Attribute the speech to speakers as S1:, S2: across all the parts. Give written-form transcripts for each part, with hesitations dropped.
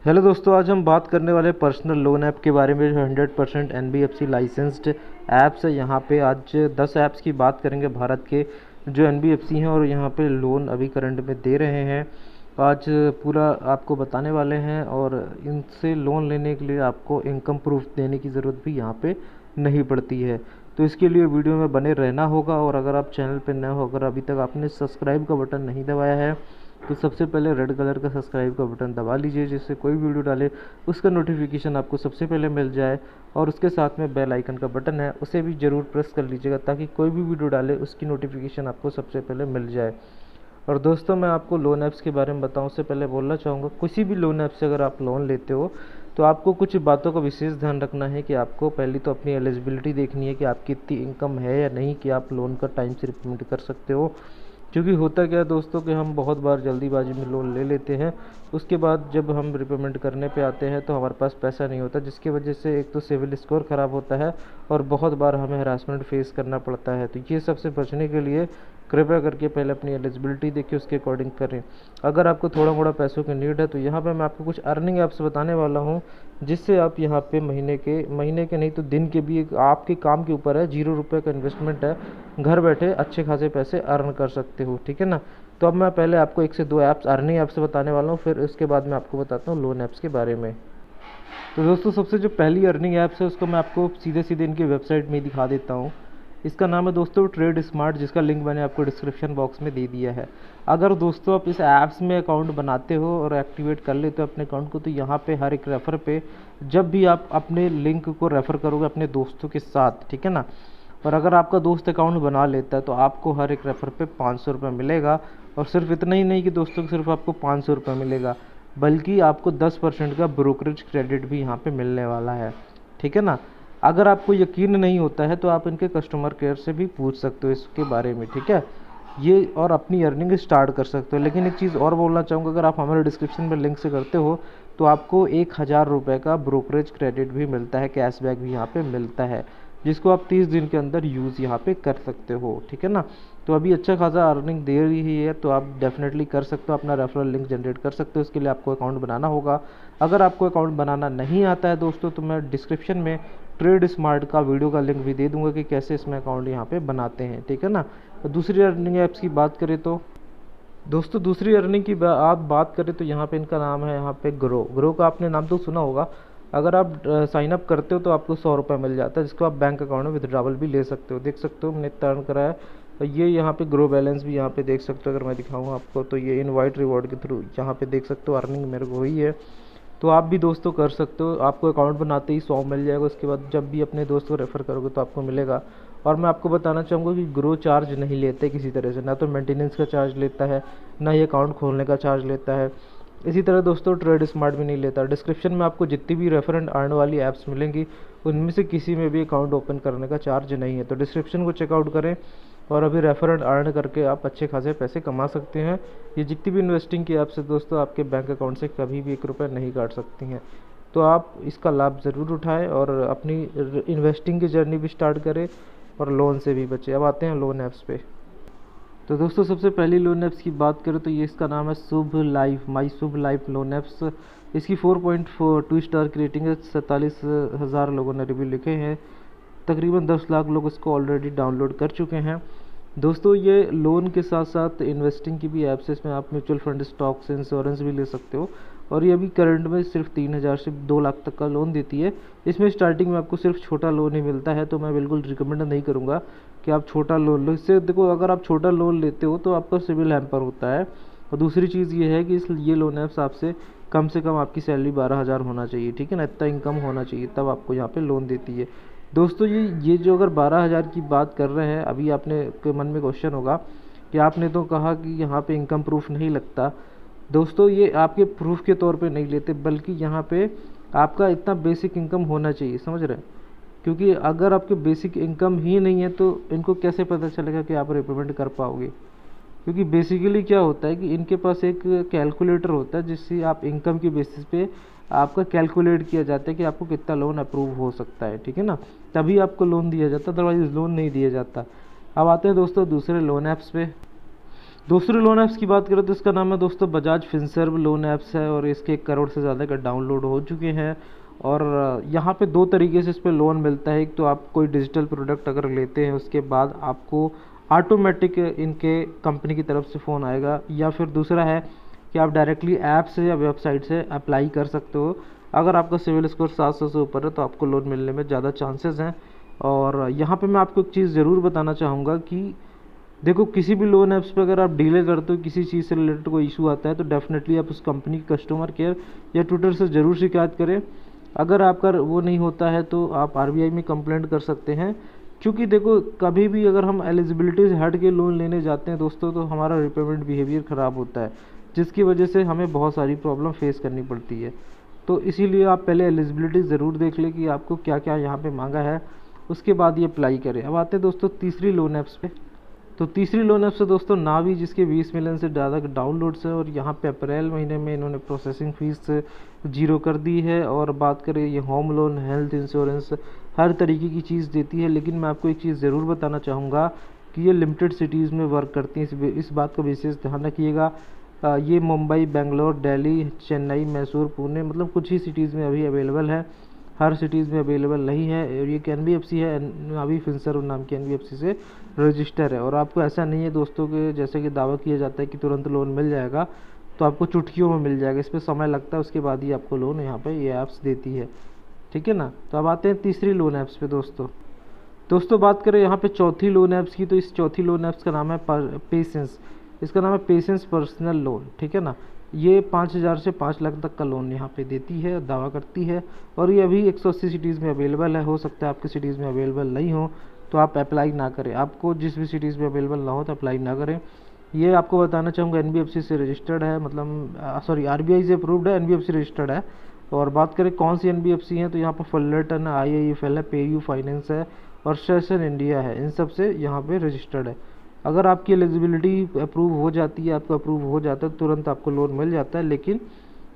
S1: Hello दोस्तों, आज हम बात करने वाले पर्सनल लोन ऐप के बारे में जो 100% एनबीएफसी लाइसेंस्ड ऐप्स है। यहाँ पे आज 10 ऐप्स की बात करेंगे भारत के जो एनबीएफसी हैं और यहाँ पे लोन अभी करंट में दे रहे हैं। आज पूरा आपको बताने वाले हैं और इनसे लोन लेने के लिए आपको इनकम प्रूफ देने की ज़रूरत भी यहाँ पे नहीं पड़ती है। तो इसके लिए वीडियो में बने रहना होगा। और अगर आप चैनल पर नए हो, अगर अभी तक आपने सब्सक्राइब का बटन नहीं दबाया है तो सबसे पहले रेड कलर का सब्सक्राइब का बटन दबा लीजिए, जिससे कोई वीडियो डाले उसका नोटिफिकेशन आपको सबसे पहले मिल जाए। और उसके साथ में बेल आइकन का बटन है, उसे भी ज़रूर प्रेस कर लीजिएगा ताकि कोई भी वीडियो डाले उसकी नोटिफिकेशन आपको सबसे पहले मिल जाए। और दोस्तों, मैं आपको लोन ऐप्स के बारे में बताऊं उससे पहले बोलना चाहूँगा, किसी भी लोन ऐप से अगर आप लोन लेते हो तो आपको कुछ बातों का विशेष ध्यान रखना है कि आपको पहले तो अपनी एलिजिबिलिटी देखनी है कि आपकी इतनी इनकम है या नहीं कि आप लोन का टाइम से रिपेमेंट कर सकते हो। क्योंकि होता क्या है दोस्तों कि हम बहुत बार जल्दीबाजी में लोन ले लेते हैं, उसके बाद जब हम रिपेमेंट करने पे आते हैं तो हमारे पास पैसा नहीं होता, जिसकी वजह से एक तो सिविल स्कोर ख़राब होता है और बहुत बार हमें हरासमेंट फेस करना पड़ता है। तो ये सबसे बचने के लिए कृपया करके पहले अपनी एलिजिबिलिटी देखिए, उसके अकॉर्डिंग करें। अगर आपको थोड़ा मोड़ा पैसों की नीड है तो यहाँ पे मैं आपको कुछ अर्निंग ऐप्स बताने वाला हूँ, जिससे आप यहाँ पे महीने के नहीं तो दिन के भी, एक आपके काम के ऊपर है, 0 रुपये का इन्वेस्टमेंट है, घर बैठे अच्छे खासे पैसे अर्न कर सकते हो। ठीक है ना। तो अब मैं पहले आपको 1 से 2 ऐप्स अर्निंग ऐप्स बताने वाला हूँ, फिर उसके बाद मैं आपको बताता हूँ लोन ऐप्स के बारे में। तो दोस्तों, सबसे जो पहली अर्निंग ऐप्स है उसको मैं आपको सीधे सीधे इनकी वेबसाइट में ही दिखा देता हूँ। इसका नाम है दोस्तों ट्रेड स्मार्ट, जिसका लिंक मैंने आपको डिस्क्रिप्शन बॉक्स में दे दिया है। अगर दोस्तों आप इस ऐप्स में अकाउंट बनाते हो और एक्टिवेट कर लेते हो अपने अकाउंट को, तो यहाँ पे हर एक रेफ़र पे जब भी आप अपने लिंक को रेफ़र करोगे अपने दोस्तों के साथ, ठीक है ना, और अगर आपका दोस्त अकाउंट बना लेता है तो आपको हर एक रेफ़र पे 500 रुपये मिलेगा। और सिर्फ इतना ही नहीं कि दोस्तों सिर्फ आपको 500 रुपये मिलेगा, बल्कि आपको 10% का ब्रोकरेज क्रेडिट भी यहाँ पे मिलने वाला है। ठीक है ना। अगर आपको यकीन नहीं होता है तो आप इनके कस्टमर केयर से भी पूछ सकते हो इसके बारे में, ठीक है ये, और अपनी अर्निंग स्टार्ट कर सकते हो। लेकिन एक चीज़ और बोलना चाहूँगा, अगर आप हमारे डिस्क्रिप्शन में लिंक से करते हो तो आपको 1000 रुपये का ब्रोकरेज क्रेडिट भी मिलता है, कैशबैक भी यहाँ पे मिलता है, जिसको आप 30 दिन के अंदर यूज़ यहाँ पे कर सकते हो। ठीक है ना। तो अभी अच्छा खासा अर्निंग दे रही है, तो आप डेफिनेटली कर सकते हो, अपना रेफरल लिंक जनरेट कर सकते हो। उसके लिए आपको अकाउंट बनाना होगा। अगर आपको अकाउंट बनाना नहीं आता है दोस्तों, तो मैं डिस्क्रिप्शन में ट्रेड स्मार्ट का वीडियो का लिंक भी दे दूंगा कि कैसे इसमें अकाउंट यहाँ पे बनाते हैं। ठीक है ना। तो दूसरी अर्निंग ऐप्स की बात करें तो दोस्तों, दूसरी अर्निंग की आप बात करें तो यहाँ पे इनका नाम है यहाँ पे ग्रो का आपने नाम तो सुना होगा। अगर आप साइन अप करते हो तो आपको 100 रुपये मिल जाता है, जिसको आप बैंक अकाउंट में विथड्रावल भी ले सकते हो। देख सकते हो मैंने इतना अर्न करा है। तो ये यहाँ पे ग्रो बैलेंस भी यहाँ पे देख सकते हो। अगर मैं दिखाऊँ आपको तो ये इनवाइट रिवॉर्ड के थ्रू यहाँ पे देख सकते हो अर्निंग मेरे को हुई है। तो आप भी दोस्तों कर सकते हो। आपको अकाउंट बनाते ही 100 मिल जाएगा, उसके बाद जब भी अपने दोस्त को रेफ़र करोगे तो आपको मिलेगा। और मैं आपको बताना चाहूँगा कि ग्रो चार्ज नहीं लेते किसी तरह से, ना तो मेंटेनेंस का चार्ज लेता है, ना ही अकाउंट खोलने का चार्ज लेता है। इसी तरह दोस्तों ट्रेड स्मार्ट भी नहीं लेता। डिस्क्रिप्शन में आपको जितनी भी रेफरेंट अर्न वाली ऐप्स मिलेंगी उनमें से किसी में भी अकाउंट ओपन करने का चार्ज नहीं है। तो डिस्क्रिप्शन को चेकआउट करें और अभी रेफरेंट अर्न करके आप अच्छे खासे पैसे कमा सकते हैं। ये जितनी भी इन्वेस्टिंग की ऐप्स है दोस्तों, आपके बैंक अकाउंट से कभी भी 1 रुपये नहीं काट सकती हैं। तो आप इसका लाभ ज़रूर उठाएं और अपनी इन्वेस्टिंग की जर्नी भी स्टार्ट करें और लोन से भी बचें। अब आते हैं लोन ऐप्स पे। तो दोस्तों, सबसे पहली लोन ऐप्स की बात करें तो ये इसका नाम है शुभ लाइफ, माई शुभ लाइफ लोन ऐप्स। इसकी 4.2 स्टार की रेटिंग है, 47,000 लोगों ने रिव्यू लिखे हैं, तकरीबन 10 लाख लोग इसको ऑलरेडी डाउनलोड कर चुके हैं। दोस्तों, ये लोन के साथ साथ इन्वेस्टिंग की भी ऐप्स है। इसमें आप म्यूचुअल फंड, स्टॉक्स, इंश्योरेंस भी ले सकते हो। और ये अभी करंट में सिर्फ 3000 से 2 लाख तक का लोन देती है। इसमें स्टार्टिंग में आपको सिर्फ छोटा लोन ही मिलता है, तो मैं बिल्कुल रिकमेंड नहीं करूँगा कि आप छोटा लोन लो। इससे देखो, अगर आप छोटा लोन लेते हो तो आपका सिविल हैम्पर होता है। और दूसरी चीज़ ये है कि ये लोन ऐप्स आपसे से कम आपकी सैलरी 12,000 होना चाहिए, ठीक है ना, इतना इनकम होना चाहिए, तब आपको यहाँ पे लोन देती है। दोस्तों, ये जो अगर 12,000 की बात कर रहे हैं, अभी आपने के मन में क्वेश्चन होगा कि आपने तो कहा कि यहाँ पे इनकम प्रूफ नहीं लगता। दोस्तों, ये आपके प्रूफ के तौर पे नहीं लेते, बल्कि यहाँ पे आपका इतना बेसिक इनकम होना चाहिए, समझ रहे हैं। क्योंकि अगर आपके बेसिक इनकम ही नहीं है तो इनको कैसे पता चलेगा कि आप रिपेमेंट कर पाओगे। क्योंकि बेसिकली क्या होता है कि इनके पास एक कैलकुलेटर होता है, जिससे आप इनकम की बेसिस पे आपका कैलकुलेट किया जाता है कि आपको कितना लोन अप्रूव हो सकता है, ठीक है ना, तभी आपको लोन दिया जाता है, अदरवाइज लोन नहीं दिया जाता। अब आते हैं दोस्तों दूसरे लोन ऐप्स पे। दूसरे लोन ऐप्स की बात करें तो इसका नाम है दोस्तों बजाज फिनसर्व लोन ऐप्स है, और इसके 1 करोड़ से ज़्यादा का डाउनलोड हो चुके हैं। और यहाँ पे 2 तरीके से इस पर लोन मिलता है। एक तो आप कोई डिजिटल प्रोडक्ट अगर लेते हैं उसके बाद आपको ऑटोमेटिक इनके कंपनी की तरफ से फ़ोन आएगा, या फिर दूसरा है कि आप डायरेक्टली ऐप से या वेबसाइट से अप्लाई कर सकते हो। अगर आपका सिविल स्कोर 700 से ऊपर है तो आपको लोन मिलने में ज़्यादा चांसेस हैं। और यहाँ पे मैं आपको एक चीज़ ज़रूर बताना चाहूँगा कि देखो, किसी भी लोन ऐप्स पे अगर आप डीले करते हो, किसी चीज़ से रिलेटेड कोई इशू आता है, तो डेफिनेटली आप उस कंपनी की कस्टमर केयर या ट्विटर से ज़रूर शिकायत करें। अगर आपका वो नहीं होता है तो आप आरबीआई में कंप्लेंट कर सकते हैं। क्योंकि देखो, कभी भी अगर हम एलिजिबिलिटी से हट के लोन लेने जाते हैं दोस्तों, तो हमारा रिपेमेंट बिहेवियर ख़राब होता है, जिसकी वजह से हमें बहुत सारी प्रॉब्लम फेस करनी पड़ती है। तो इसीलिए आप पहले एलिजिबिलिटी ज़रूर देख लें कि आपको क्या क्या यहाँ पे मांगा है, उसके बाद ये अप्लाई करें। अब आते हैं दोस्तों तीसरी लोन ऐप्स पे। तो तीसरी लोन ऐप से दोस्तों नावी, जिसके 20 मिलियन से ज़्यादा डाउनलोड्स है, और यहाँ पे अप्रैल महीने में इन्होंने प्रोसेसिंग फ़ीस 0 कर दी है। और बात करें, ये होम लोन, हेल्थ इंश्योरेंस, हर तरीके की चीज़ देती है। लेकिन मैं आपको एक चीज़ ज़रूर बताना चाहूँगा कि ये लिमिटेड सिटीज़ में वर्क करती हैं, इस बात का विशेष ध्यान रखिएगा। ये मुंबई, बेंगलोर, दिल्ली, चेन्नई, मैसूर, पुणे, मतलब कुछ ही सिटीज़ में अभी अवेलेबल है, हर सिटीज़ में अवेलेबल नहीं है। और ये एनबीएफसी है, नावी फिनसर्व नाम की एनबीएफसी से रजिस्टर है। और आपको ऐसा नहीं है दोस्तों के जैसे कि दावा किया जाता है कि तुरंत लोन मिल जाएगा, तो आपको चुटकियों में मिल जाएगा। इस पर समय लगता है, उसके बाद ही आपको लोन यहाँ पे ये ऐप्स देती है, ठीक है ना। तो अब आते हैं तीसरी लोन ऐप्स पे दोस्तों बात करें यहाँ पे चौथी लोन ऐप्स की, तो इस चौथी लोन ऐप्स का नाम है पेशेंस। इसका नाम है पेशेंस पर्सनल लोन, ठीक है ना। ये 5,000 से 5 लाख तक का लोन यहाँ पे देती है, दावा करती है। और ये अभी 180 सिटीज़ में अवेलेबल है। हो सकता है आपकी सिटीज़ में अवेलेबल नहीं हो, तो आप अप्लाई ना करें। आपको जिस भी सिटीज़ में अवेलेबल ना हो तो अप्लाई ना करें। ये आपको बताना चाहूँगा एनबीएफसी से रजिस्टर्ड है, मतलब सॉरी आरबीआई से अप्रूव्ड है, एनबीएफसी रजिस्टर्ड है। और बात करें कौन सी एनबीएफसी हैं, तो यहाँ पर फुल्लरटन है, आईआईएफएल है, पेयू फाइनेंस है, और सेशन इंडिया है। इन सब से यहाँ पे रजिस्टर्ड है। अगर आपकी एलिजिबिलिटी अप्रूव हो जाती है, आपका अप्रूव हो जाता है, तुरंत आपको लोन मिल जाता है। लेकिन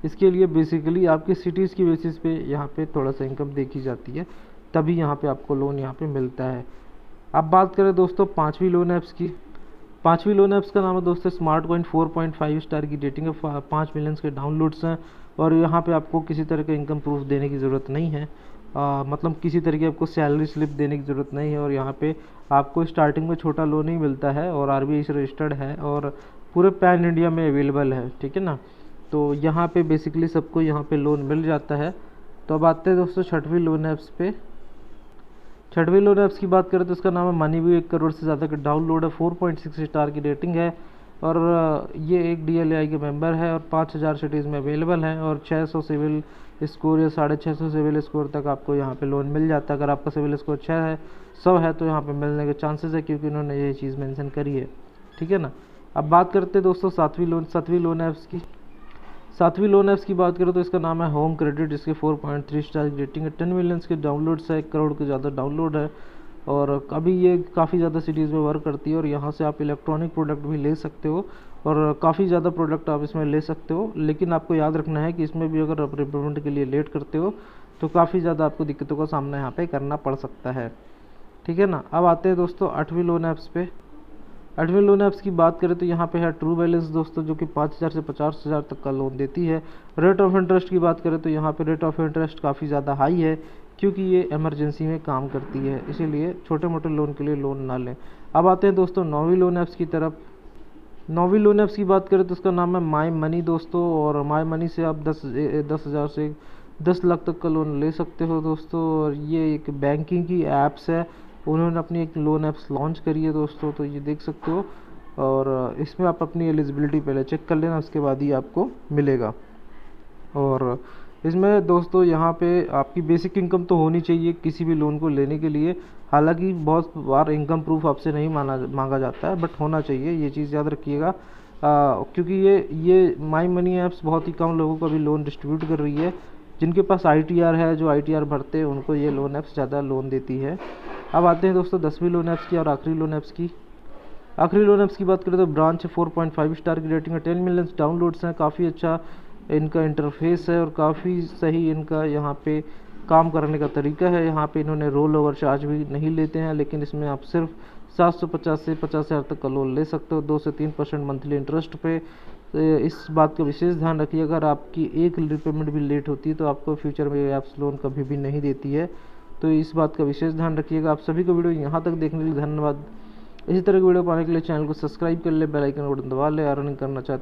S1: इसके लिए बेसिकली आपकी सिटीज़ की बेसिस पे यहाँ पे थोड़ा सा इनकम देखी जाती है, तभी यहाँ पे आपको लोन यहाँ पे मिलता है। अब बात करें दोस्तों पांचवी लोन ऐप्स की। पांचवी लोन ऐप्स का नाम है दोस्तों स्मार्ट कॉइन। 4.5 स्टार की रेटिंग है, 5 मिलियन के डाउनलोड्स हैं। और यहाँ पे आपको किसी तरह का इनकम प्रूफ देने की ज़रूरत नहीं है, मतलब किसी तरह की आपको सैलरी स्लिप देने की ज़रूरत नहीं है। और यहाँ पे आपको स्टार्टिंग में छोटा लोन ही मिलता है, और आरबीआई से रजिस्टर्ड है, और पूरे पैन इंडिया में अवेलेबल है, ठीक है ना। तो यहाँ पे बेसिकली सबको यहाँ पे लोन मिल जाता है। तो अब आते हैं दोस्तों छठवीं लोन ऐप्स पे। छठवीं लोन ऐप्स की बात करें तो इसका नाम है मनीवी। 1 करोड़ से ज़्यादा का डाउनलोड है, 4.6 स्टार की रेटिंग है, और ये एक डीएलआई के मेंबर है, और 5,000 सिटीज़ में अवेलेबल है, और 600 सिविल स्कोर या 650 सिविल स्कोर तक आपको यहाँ पे लोन मिल जाता है। अगर आपका सिविल स्कोर 100 है तो यहाँ पे मिलने के चांसेस है, क्योंकि इन्होंने ये चीज़ मेंशन करी है, ठीक है ना। अब बात करते हैं दोस्तों सातवीं लोन ऐप्स की। सातवीं लोन ऐप्स की बात करें तो इसका नाम है होम क्रेडिट, जिसके 4.3 स्टार की रेटिंग है, 10 मिलियंस के डाउनलोड्स है, 1 करोड़ के ज़्यादा डाउनलोड है। और अभी ये काफ़ी ज़्यादा सिटीज़ में वर्क करती है, और यहाँ से आप इलेक्ट्रॉनिक प्रोडक्ट भी ले सकते हो, और काफ़ी ज़्यादा प्रोडक्ट आप इसमें ले सकते हो। लेकिन आपको याद रखना है कि इसमें भी अगर आप रिपेमेंट के लिए लेट करते हो तो काफ़ी ज़्यादा आपको दिक्कतों का सामना यहाँ पे करना पड़ सकता है, ठीक है ना। अब आते हैं दोस्तों आठवीं लोन ऐप्स पे। आठवीं लोन ऐप्स की बात करें तो यहाँ पे है ट्रू बैलेंस दोस्तों, जो कि 5,000 से 50,000 तक का लोन देती है। रेट ऑफ इंटरेस्ट की बात करें तो यहाँ पे रेट ऑफ इंटरेस्ट काफ़ी ज़्यादा हाई है, क्योंकि ये इमरजेंसी में काम करती है, इसीलिए छोटे मोटे लोन के लिए लोन ना लें। अब आते हैं दोस्तों नौवीं लोन ऐप्स की तरफ। नौवीं लोन ऐप्स की बात करें तो उसका नाम है माई मनी दोस्तों, और माई मनी से आप 10,000 से 10 लाख तक का लोन ले सकते हो दोस्तों। और ये एक बैंकिंग की ऐप्स है, उन्होंने अपनी एक लोन ऐप्स लॉन्च करी है दोस्तों, तो ये देख सकते हो। और इसमें आप अपनी एलिजिबिलिटी पहले चेक कर लेना, उसके बाद ही आपको मिलेगा। और इसमें दोस्तों यहाँ पे आपकी बेसिक इनकम तो होनी चाहिए किसी भी लोन को लेने के लिए। हालांकि बहुत बार इनकम प्रूफ आपसे नहीं मांगा जाता है, बट होना चाहिए, ये चीज़ याद रखिएगा। क्योंकि ये माई मनी ऐप्स बहुत ही कम लोगों को अभी लोन डिस्ट्रीब्यूट कर रही है। जिनके पास आईटीआर है, जो आईटीआर भरते हैं, उनको ये लोन ऐप्स ज़्यादा लोन देती है। अब आते हैं दोस्तों 10वीं लोन ऐप्स की और आखिरी लोन ऐप्स की। आखिरी लोन ऐप्स की बात करें तो ब्रांच 4.5 स्टार की रेटिंग है, 10 मिलियन डाउनलोड्स हैं, काफ़ी अच्छा इनका इंटरफेस है, और काफ़ी सही इनका यहाँ पे काम करने का तरीका है। यहाँ पे इन्होंने रोल ओवर चार्ज भी नहीं लेते हैं, लेकिन इसमें आप सिर्फ 750 से 50,000 तक का लोन ले सकते हो 2 से 3% मंथली इंटरेस्ट पे। तो इस बात का विशेष ध्यान रखिए, अगर आपकी एक रिपेमेंट भी लेट होती है तो आपको फ्यूचर में ऐप्स लोन कभी भी नहीं देती है। तो इस बात का विशेष ध्यान रखिएगा। आप सभी को वीडियो यहाँ तक देखने के लिए धन्यवाद। इसी तरह की वीडियो पाने के लिए चैनल को सब्सक्राइब कर ले, बेल आइकन को दबा ले। अर्निंग करना चाहते